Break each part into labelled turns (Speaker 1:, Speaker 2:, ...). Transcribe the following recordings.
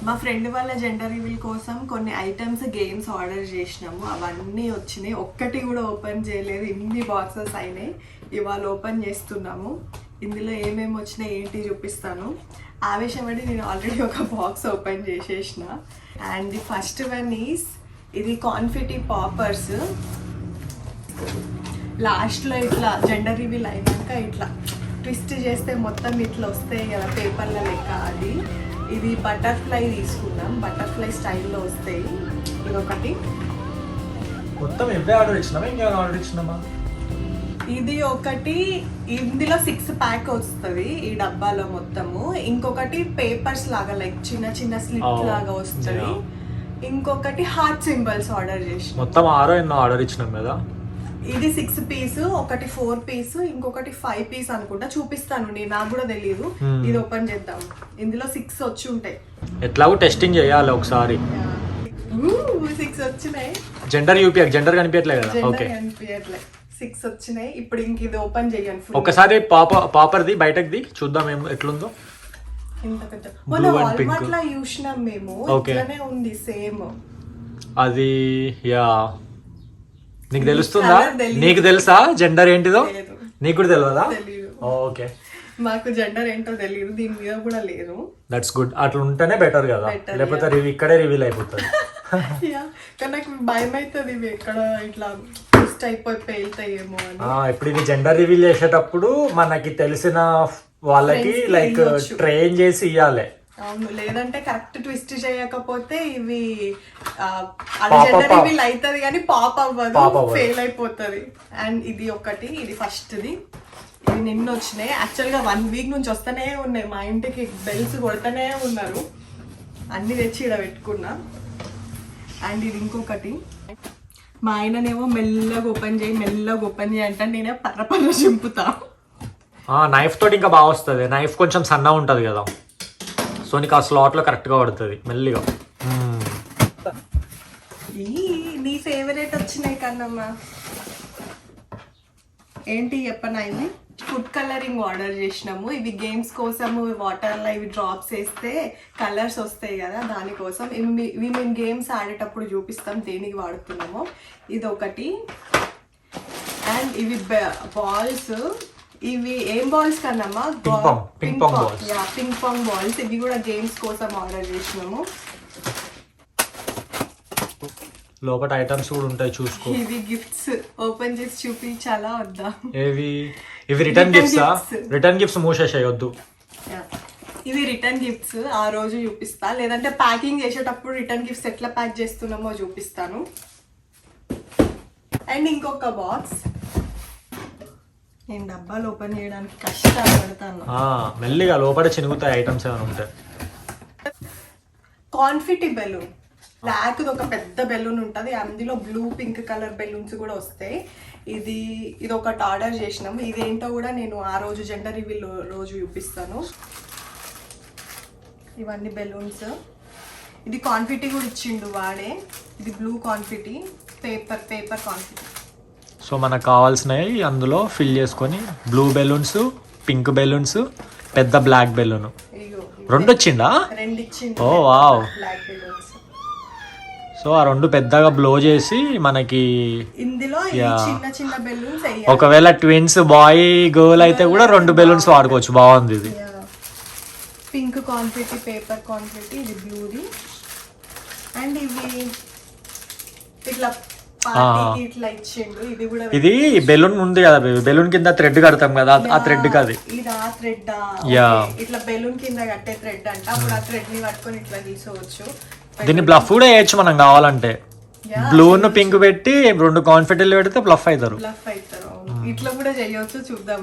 Speaker 1: మా ఫ్రెండ్ వాళ్ళ gender reveal కోసం కొన్ని ఐటమ్స్ గేమ్స్ ఆర్డర్ చేసినాము. అవన్నీ వచ్చినాయి. ఒక్కటి కూడా ఓపెన్ చేయలేదు. ఇన్ని బాక్సెస్ అయినాయి. ఇవాళ ఓపెన్ చేస్తున్నాము. ఇందులో ఏమేమి వచ్చినాయి ఏంటి చూపిస్తాను. ఆవేశపడి నేను ఆల్రెడీ ఒక బాక్స్ ఓపెన్ చేసేసిన. And the first one is ఇది కాన్ఫెటీ పాపర్స్. లాస్ట్లో ఇట్లా జెండర్ రివీల్ అయినాక ఇట్లా ట్విస్ట్ చేస్తే మొత్తం ఇట్లా వస్తాయి కదా పేపర్ల లెక్క. అది ఇది బటర్ఫ్లై తీసుకున్నాం. బటర్ఫ్లై స్టైల్లో వస్తాయి. ఇదొకటి.
Speaker 2: మొత్తం ఇవే ఆర్డర్ ఇచ్చినామా ఇంకేమైనా ఆర్డర్ ఇచ్చినామా?
Speaker 1: ఇది ఒకటి. ఇందులో 6 ప్యాక్ వస్తుంది ఈ డబ్బాలో మొత్తము. ఇంకొకటి పేపర్స్ లాగా లైక్ చిన్న చిన్న స్లిప్ లాగా వస్తుంది. ఇంకొకటి హార్ట్ సింబల్స్ ఆర్డర్ చేసి
Speaker 2: మొత్తం 6 ఎన్నో ఆర్డర్ ఇచ్చినాం కదా.
Speaker 1: ఇది 6 పీస్, ఒకటి 4 పీస్, ఇంకొకటి 5 పీస్ అనుకుంటా. చూపిస్తాను, నాకు కూడా తెలియదు. ఇది ఓపెన్ చేద్దాం. ఇందులో 6 వచ్చి ఉంటాయి.
Speaker 2: ఎట్లాగో టెస్టింగ్ చేయాలి ఒకసారి.
Speaker 1: 6 వచ్చినాయి.
Speaker 2: జెండర్ కనిపించట్లేదు కదా. ఓకే,
Speaker 1: 6 వచ్చినాయి. ఇప్పుడు ఇంక ఇది ఓపెన్ చేయండి.
Speaker 2: ఒకసారి పాపర్ది బయటది చూద్దాం ఎట్లుందో.
Speaker 1: ఇంత పెద్ద మొన్న వాల్మార్ట్ లో చూసినాం మేము. ఇట్లానే ఉంది సేమ్.
Speaker 2: అది యా నీకు తెలుస్తుందా? నీకు తెలుసా జెండర్ ఏంటిదో? నీకు కూడా తెలియదా? ఓకే,
Speaker 1: మాకు జెండర్ ఏంటో తెలియదు. దీని మీద కూడా లేదు.
Speaker 2: That's good. అట్లా ఉంటేనే బెటర్ కదా, లేకపోతే ఇక్కడే రివీల్ అయిపోతుంది.
Speaker 1: కానీ నాకు భయం అవుతుంది ఇవి ఎక్కడ ఇట్లా ట్విస్ట్ అయిపోయి పేలుతాయేమో అని.
Speaker 2: ఇప్పుడు ఇది జెండర్ రివీల్ చేసేటప్పుడు మనకి తెలిసిన వాళ్ళకి లైక్ ట్రైన్ చేసి ఇవ్వాలి.
Speaker 1: అవును, లేదంటే కరెక్ట్ ట్విస్ట్ చేయకపోతే ఇవి జెండర్ రివీల్ అవుతుంది కానీ పాప్ అవ్వదు, ఫెయిల్ అయిపోతుంది. అండ్ ఇది ఒకటి. ఇది ఫస్ట్ది. ఇవి నిన్న వచ్చినాయి. యాక్చువల్గా 1 వీక్ నుంచి వస్తూనే ఉన్నాయి. మా ఇంటికి బెల్స్ కొడుతూనే ఉన్నారు. అన్ని తెచ్చి ఇక్కడ పెట్టుకున్నా. అండ్ ఇది ఇంకొకటి. మా ఆయననేమో మెల్లగా ఓపెన్ చేయి అంటే నేనే పర్ర చింపుతా.
Speaker 2: నైఫ్ తోటి ఇంకా బాగా వస్తుంది. నైఫ్ కొంచెం సన్నగా ఉంటుంది కదా, సో నీకు ఆ స్లాట్ లో కరెక్ట్ గా పడుతుంది మెల్లిగా.
Speaker 1: నీ ఫేవరెట్ వచ్చినాయి కన్నమ్మా. ఏంటి చెప్పనా? ఇవి ఫుడ్ కలరింగ్ ఆర్డర్ చేసినాము. ఇవి గేమ్స్ కోసము. వాటర్లో ఇవి డ్రాప్స్ వేస్తే కలర్స్ వస్తాయి కదా, దానికోసం. ఇవి మేము గేమ్స్ ఆడేటప్పుడు చూపిస్తాం దేనికి వాడుతున్నామో. ఇది ఒకటి. అండ్ ఇవి బాల్స్. ఇవి ఏం బాల్స్ కన్నమ్మా? Ping pong balls. ఇవి కూడా గేమ్స్ కోసం ఆర్డర్ చేసినాము.
Speaker 2: లోపల ఐటమ్స్ కూడా ఉంటాయి, చూసుకో.
Speaker 1: ఇవి గిఫ్ట్స్. ఓపెన్ చేసి చూపించాలా వద్దా?
Speaker 2: ఇవి రిటర్న్ గిఫ్ట్స్ మూసేసేయొద్దు.
Speaker 1: ఇవి రిటర్న్ గిఫ్ట్స్. ఆ రోజు చూపిస్తా, లేదంటే ప్యాకింగ్ చేసేటప్పుడు రిటర్న్ గిఫ్ట్స్ ఎట్లా ప్యాక్ చేస్తున్నామో చూపిస్తాను. అండ్ ఇంకొక బాక్స్. నేను డబ్బాలు ఓపెన్ చేయడానికి కష్టపడతాను.
Speaker 2: మెల్లిగా లోపల చినుగుతాయి ఐటమ్స్ ఏమైనా ఉంటాయి.
Speaker 1: కాన్ఫిటీ బెలూన్. బ్లాక్ ఒక పెద్ద బెలూన్ ఉంటుంది. అందులో బ్లూ పింక్ కలర్ బెలూన్స్ కూడా వస్తాయి. ఇది ఒకటి ఆర్డర్ చేసినాము. ఇదేంటో కూడా నేను ఆ రోజు జెండర్ రివీల్ రోజు చూపిస్తాను. ఇవన్నీ బెలూన్స్. ఇది కాన్ఫిటీ కూడా ఇచ్చిండు వాడే. ఇది blue confetti, paper confetti.
Speaker 2: So మనకు కావాల్సినవి అందులో ఫిల్ చేసుకొని బ్లూ బెలూన్స్, పింక్ బెలూన్స్, పెద్ద బ్లాక్ బెలూన్. 2 వచ్చిందా?
Speaker 1: 2 ఇచ్చిండు.
Speaker 2: Oh wow.
Speaker 1: Black balloons.
Speaker 2: So ఆ 2 పెద్దగా బ్లో చేసి మనకి
Speaker 1: ఇందులో చిన్న చిన్న బెలూన్స్.
Speaker 2: ఒకవేళ ట్విన్స్ బాయ్ గర్ల్ అయితే కూడా 2 బెలూన్స్ వాడుకోవచ్చు. బాగుంది ఇది.
Speaker 1: Pink confetti, paper confetti. ఇది బ్లూది. అండ్ ఇవి ఇట్లా
Speaker 2: ఇది బెలూన్ ఉంది కదా, బెలూన్ కింద థ్రెడ్ కడతాం కదా, ఆ థ్రెడ్ కాదు.
Speaker 1: ఇట్లా బెలూన్ కింద కట్టే థ్రెడ్ అంట. అప్పుడు ఆ థ్రెడ్ ని పట్టుకొని ఇట్లా తీసుకోవచ్చు.
Speaker 2: దీన్ని బ్లఫ్ కూడా వేయచ్చు మనం కావాలంటే. బ్లూ ను పింక్ పెట్టి 2 కాన్ఫిడెంట్ పెడితే బ్లఫ్ అవుతారు.
Speaker 1: ఇట్లా కూడా చేయొచ్చు, చూద్దాం.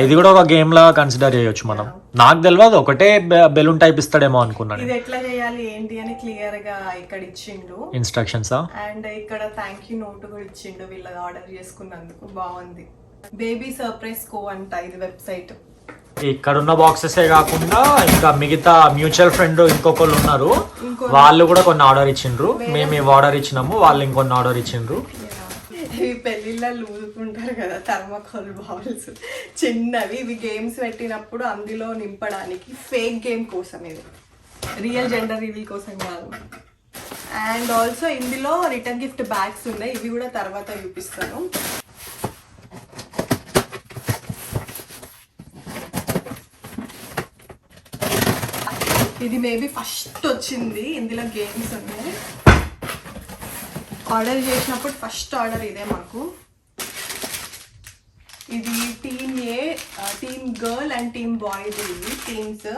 Speaker 2: ఇది కూడా ఒక గేమ్ లా కన్సిడర్ చేయొచ్చు మనం. నాకు తెలియదు, ఒకటే బెలూన్ టైప్ ఇస్తాడేమో అనుకున్నాను.
Speaker 1: ఇది ఎట్లా చేయాలి ఏంటి అని క్లియర్ గా ఇక్కడ ఇచ్చిండు
Speaker 2: ఇన్స్ట్రక్షన్స్.
Speaker 1: అండ్ ఇక్కడ థ్యాంక్ యూ నోట్ కూడా ఇచ్చిండు వీళ్ళకి ఆర్డర్ చేసుకున్నందుకు. బాగుంది. బేబీ సర్ప్రైజ్ కో అంట ఇది వెబ్సైట్.
Speaker 2: ఇక్కడ ఉన్న బాక్సెస్ కాకుండా ఇంకా మిగతా మ్యూచువల్ ఫ్రెండ్ ఇంకొకళ్ళు ఉన్నారు, వాళ్ళు కూడా కొన్ని ఆర్డర్ ఇచ్చిండ్రు. మేము ఇవి ఆర్డర్ ఇచ్చినాము, వాళ్ళు ఇంకొన్ని ఆర్డర్ ఇచ్చిండ్రు.
Speaker 1: ఇవి పెళ్ళిళ్ళలో ఊదుకుంటారు కదా థర్మాకోల్ బౌల్స్, చిన్నవి. ఇవి గేమ్స్ పెట్టినప్పుడు అందులో నింపడానికి, ఫేక్ గేమ్ కోసం. ఇది రియల్ జెండర్ రివీల్ కోసం కాదు. అండ్ ఆల్సో ఇందులో రిటర్న్ గిఫ్ట్ బ్యాగ్స్ ఉన్నాయి, ఇవి కూడా తర్వాత చూపిస్తాను. ఇది మేబీ ఫస్ట్ వచ్చింది, ఇందులో గేమ్స్ ఉన్నాయి. ఆర్డర్ చేసినప్పుడు ఫస్ట్ ఆర్డర్ ఇదే మాకు. ఇది team A, team girl and team boy, ఇది టీమ్స్.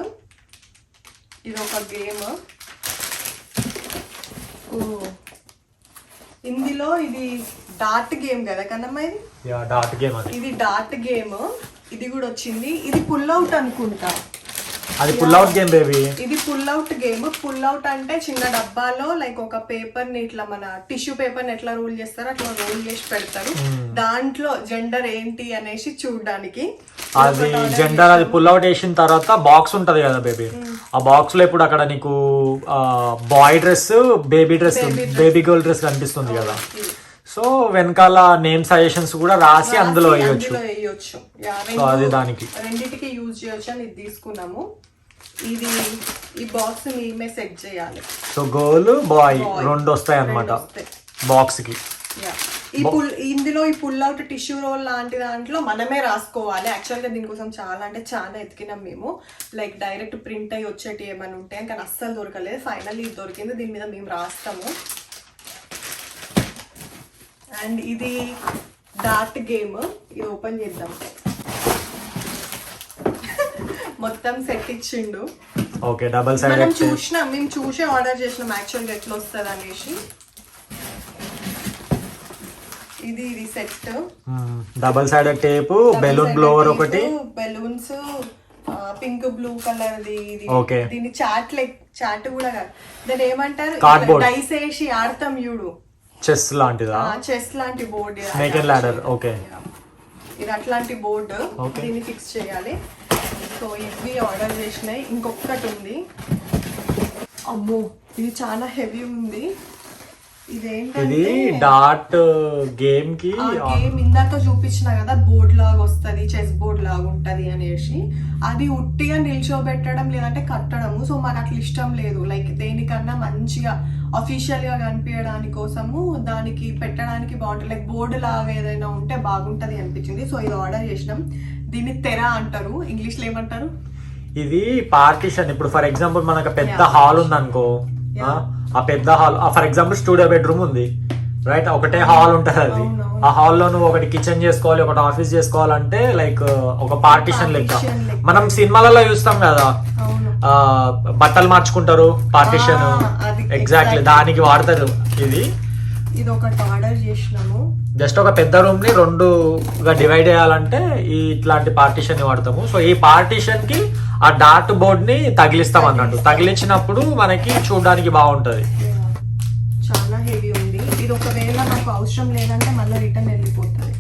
Speaker 1: ఇది ఒక గేమ్. ఇందులో ఇది డార్ట్ గేమ్ కదా కన్నమ్మ, ఇది డార్ట్ గేమ్. ఇది కూడా వచ్చింది. ఇది పుల్ అవుట్ అనుకుంటా.
Speaker 2: అది పుల్ అవుట్ గేమ్ బేబీ.
Speaker 1: ఇది pull out game. Pull out అంటే చిన్న డబ్బాలో లైక్ ఒక పేపర్ ని ఇట్లా మన టిష్యూ పేపర్ ని ఎట్లా రోల్ చేస్తారో అట్లా రోల్ చేసి పెడతారు. దాంట్లో జెండర్ ఏంటి అనేసి చూడడానికి.
Speaker 2: అది జెండర్, అది పుల్ అవుట్ వేసిన తర్వాత బాక్స్ ఉంటది కదా బేబీ, ఆ బాక్స్ లో ఇప్పుడు అక్కడ నీకు boy dress, baby dress, baby girl dress కనిపిస్తుంది కదా. సో వెనకాల నేమ్ సజెషన్స్ కూడా రాసి అందులో వేయొచ్చు. సో అది దానికి
Speaker 1: రెండింటికి యూజ్ చేయొచ్చు అని ఇది తీసుకున్నాము. ఇది ఈ బాక్స్ మేమే సెట్ చేయాలి.
Speaker 2: సో గర్ల్ బాయ్ రెండు వస్తాయి అన్నమాట బాక్స్ కి.
Speaker 1: ఇందులో ఈ పుల్ అవుట్ టిష్యూ రోల్ లాంటి దాంట్లో మనమే రాసుకోవాలి. యాక్చువల్గా దీనికోసం చాలా అంటే చాలా ఎతికినాం మేము, లైక్ డైరెక్ట్ ప్రింట్ అయ్యి వచ్చేటి ఏమైనా ఉంటాయి, కానీ అస్సలు దొరకలేదు. ఫైనల్లీ ఇది దొరికింది, దీని మీద మేము రాస్తాము. అండ్ ఇది డార్ట్ గేమ్. ఇది ఓపెన్ చేద్దాం. మొత్తం సెట్ ఇచ్చిండు.
Speaker 2: ఓకే, డబుల్ సైడ్
Speaker 1: మనం చూసినాం, మేము చూసే ఆర్డర్ చేసినాం యాక్చువల్గా ఎట్లా వస్తుంది అనేసి. ఇది set,
Speaker 2: double side tape, balloon blower ఒకటి,
Speaker 1: బెలూన్స్ పింక్ బ్లూ కలర్ ది.
Speaker 2: ఓకే,
Speaker 1: దీన్ని చాట్ కూడా కాదు, దాన్ని ఏమంటారు, డైస్ వేసి ఆడతాం చూడు,
Speaker 2: చెస్ లాంటిదా,
Speaker 1: చెస్ లాంటి board,
Speaker 2: snake and ladder. Okay,
Speaker 1: ఇది అట్లాంటి బోర్డు. దీన్ని ఫిక్స్ చేయాలి. సో ఇవి ఆర్డర్ చేసినాయి. ఇంకొకటి ఉంది, అమ్మో ఇది చాలా హెవీ ఉంది.
Speaker 2: ఇది డాట్ గేమ్ కి
Speaker 1: గేమ్ ఇందాక చూపించిన కదా, బోర్డ్ లాగా వస్తుంది, చెస్ బోర్డ్ లాగా ఉంటది అనేసి. అది ఉట్టిగా నిల్చోబెట్టడం లేదంటే కట్టడము. సో మాకు అట్లా ఇష్టం లేదు. లైక్ దేనికన్నా మంచిగా అఫీషియల్ గా కనిపించడానికి కోసము దానికి పెట్టడానికి బాగుంటుంది. లైక్ బోర్డు లాగా ఏదైనా ఉంటే బాగుంటది అనిపించింది. సో ఇది ఆర్డర్ చేసినాం. దీన్ని తెర అంటారు, ఇంగ్లీష్ లో ఏమంటారు?
Speaker 2: ఇది పార్టీషన్. ఇప్పుడు ఫర్ ఎగ్జాంపుల్ మనకు పెద్ద హాల్ ఉంది అనుకో, ఆ పెద్ద hall, for example studio bedroom ఉంది, రైట్? ఒకటే హాల్ ఉంటది. అది ఆ హాల్లో నువ్వు ఒకటి కిచెన్ చేసుకోవాలి, ఒకటి ఆఫీస్ చేసుకోవాలంటే లైక్ ఒక పార్టీషన్ లెక్క. మనం సినిమాలలో చూస్తాం కదా, బట్టలు మార్చుకుంటారు, పార్టీషన్. ఎగ్జాక్ట్లీ దానికి వాడతారు. ఇది
Speaker 1: ఒకటి ఆర్డర్ చేసినాము.
Speaker 2: జస్ట్ ఒక పెద్ద రూమ్ ని రెండుగా డివైడ్ చేయాలంటే ఇట్లాంటి పార్టీషన్ ని వాడతాము. సో ఈ పార్టీషన్ కి ఆ డాట్ బోర్డ్ ని తగిలిస్తాం అన్నట్టు. తగిలించినప్పుడు మనకి చూడడానికి బాగుంటది.
Speaker 1: చాలా హెవీ ఉంది. ఇది ఒకవేళ నాకు అవసరం లేదంటే మళ్ళీ రిటర్న్ వెళ్ళిపోతుంది.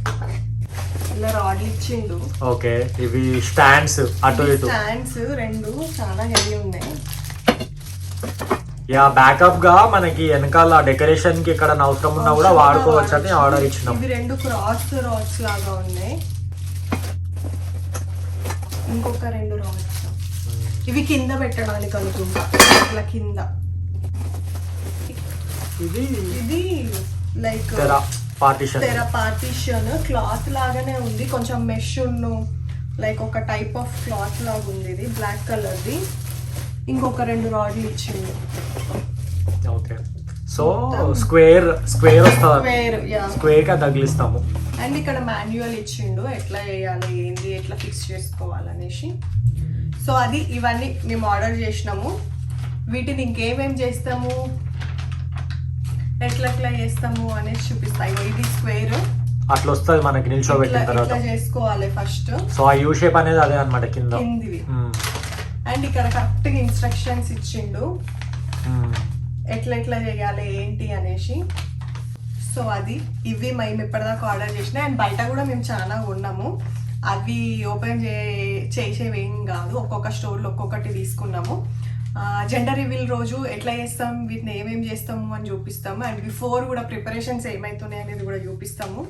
Speaker 1: ఇలా రాడ్ ఇచ్చిండు.
Speaker 2: ఓకే, ఇవి స్టాండ్స్, అటు ఇటు
Speaker 1: స్టాండ్స్ రెండు చాలా హెవీ ఉన్నాయి.
Speaker 2: యా, బ్యాకప్ గా మనకి వెనకాల డెకరేషన్ కి ఇక్కడ అవసరం ఉన్నా కూడా వాడుకోవచ్చు అని ఆర్డర్ ఇచ్చినాం.
Speaker 1: ఇవి రెండు క్రాస్ రాడ్స్ లాగా ఉన్నాయి. ఇంకొక రెండు రాడ్స్ ఇవి కింద పెట్టడానికి అనుకుంటా, ఇట్లా కింద. ఇది లైక్ తెర పార్టీషన్ క్లాత్ లాగానే ఉంది, కొంచెం మెష్ లైక్ ఒక టైప్ ఆఫ్ క్లాత్ లాగా ఉంది. ఇది బ్లాక్ కలర్ ది. ఇంకొక రెండు రాడ్లు ఇచ్చింది.
Speaker 2: ఓకే, సో స్క్వేర్ వస్తుంది, స్క్వేర్ గా తగిలిస్తాము.
Speaker 1: అండ్ ఇక్కడ మాన్యువల్ ఇచ్చిండు, ఎట్లా చేయాలి, ఏంది, ఎట్లా ఫిక్స్ చేసుకోవాలనేసి. సో అది ఇవన్నీ మేము ఆర్డర్ చేసినాము. వీటిని ఇంకేమేం చేస్తాము, ఎట్లా చేస్తాము అనేసి చూపిస్తాయి. ఇది స్క్వేర్
Speaker 2: అట్లా వస్తుంది మనకి నిల్చోబెట్టిన తర్వాత
Speaker 1: చేసుకోవాలి ఫస్ట్.
Speaker 2: సో ఆ యూ షేప్ అనేది అదే అన్నమాట
Speaker 1: కిందివి. అండ్ ఇక్కడ కరెక్ట్ గా ఇన్స్ట్రక్షన్స్ ఇచ్చిండు, ఎట్లా చేయాలి ఏంటి అనేసి. సో అది ఇవి మేము ఇప్పటిదాకా ఆర్డర్ చేసినాయి. అండ్ బయట కూడా మేము చాలా ఉన్నాము. అవి ఓపెన్ చేసేవేం కాదు, ఒక్కొక్క స్టోర్లో ఒక్కొక్కటి తీసుకున్నాము. జెండర్ రివీల్ రోజు ఎట్లా చేస్తాం, వీటిని ఏమేమి చేస్తాము అని చూపిస్తాము. అండ్ బిఫోర్ కూడా ప్రిపరేషన్స్ ఏమవుతున్నాయి అనేది కూడా చూపిస్తాము.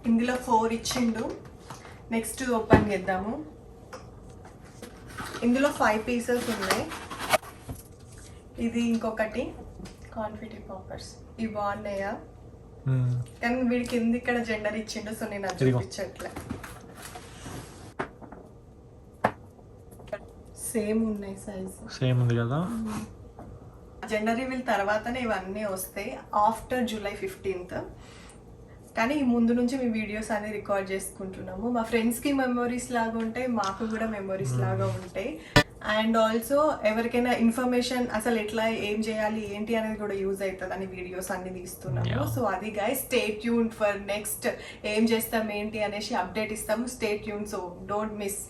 Speaker 1: ఇందులో 4 ఇచ్చిండు. నెక్స్ట్ ఓపెన్ చేద్దాము. ఇందులో 5 పీసెస్ ఉన్నాయి. ఇది ఇంకొకటి కాన్ఫిటీ పాపర్స్. ఇవి బాగున్నాయా? కానీ వీడికి కింద ఇక్కడ జెండర్ ఇచ్చిండు, సో నేను అది చూపించట్లే. సేమ్ ఉన్నాయి సైజ్,
Speaker 2: సేమ్ ఉంది కదా.
Speaker 1: జెండర్ రివీల్ తర్వాతనే ఇవన్నీ వస్తాయి ఆఫ్టర్ July 15th. కానీ ముందు నుంచి మీ వీడియోస్ అన్ని రికార్డ్ చేసుకుంటున్నాము. మా ఫ్రెండ్స్కి మెమొరీస్ లాగా ఉంటాయి, మాకు కూడా మెమొరీస్ లాగా ఉంటాయి. అండ్ ఆల్సో ఎవరికైనా ఇన్ఫర్మేషన్ అసలు ఎట్లా ఏం చేయాలి ఏంటి అనేది కూడా యూజ్ అవుతుంది అని వీడియోస్ అన్ని తీస్తున్నాము. సో అది guys, stay tune for next ఏం చేస్తాం ఏంటి అనేసి అప్డేట్ ఇస్తాము. Stay tune, so don't miss.